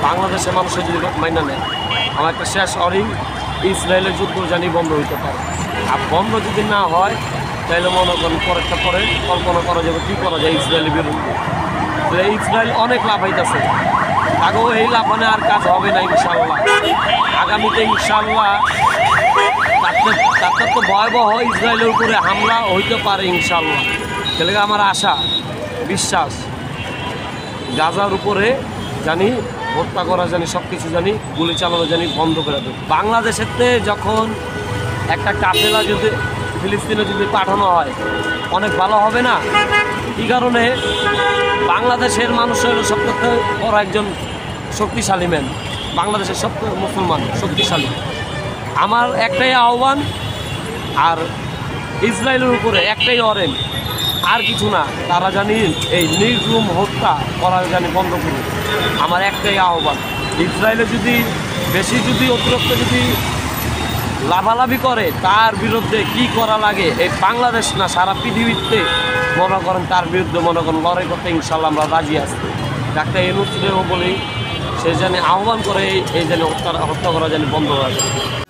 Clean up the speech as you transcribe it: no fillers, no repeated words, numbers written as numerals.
বাংলাদেশের মানুষের যদি মাইনা নেয়, আমার একটা শেষ অরিং ইসরায়েলের যুদ্ধ জানি বন্ধ হইতে পারে। আর বন্ধ যদি না হয় তাহলে মনে করেন পরেরটা পরে কল্পনা করা যাবে কী করা যায় ইসরায়েলের বিরুদ্ধে। ইসরায়েল অনেক লাভ হইতেছে, আগেও এই লাভানে আর কাজ হবে না ইনশাল্লাহ। আগামীতে ইনশাল্লাহ তার তো ভয়াবহ ইসরায়েলের উপরে হামলা হইতে পারে ইনশাল্লাহ। তাহলে আমার আশা বিশ্বাস গাজার উপরে জানি হত্যা করা জানি সব কিছু জানি গুলি চালানো জানি বন্ধ করে দেবে। বাংলাদেশেতে যখন একটা কাফেলা যদি ফিলিস্তিনে যদি পাঠানো হয় অনেক ভালো হবে না? এই কারণে বাংলাদেশের মানুষ হলো সবথেকে বড় একজন শক্তিশালী ম্যান, বাংলাদেশের সব মুসলমান শক্তিশালী। আমার একটাই আহ্বান, আর ইসরায়েলের উপরে একটাই অরেন, আর কিছু না, তারা জানি এই নির্মম হত্যা করা জানি বন্ধ করুন। আমার একটাই আহ্বান, ইসরায়েলে যদি বেশি যদি অতিরিক্ত যদি লাভালাভি করে তার বিরুদ্ধে কি করা লাগে এই বাংলাদেশ না সারা পৃথিবীতে মনে করেন তার বিরুদ্ধে মনে করেন লড়াই করতে ইনশাল্লাহ আমরা রাজি আছি। ডাক্তার ইউনূসকেও বলি সে জানি আহ্বান করে এই জানি হত্যা করা জানি বন্ধ হয়ে যায়।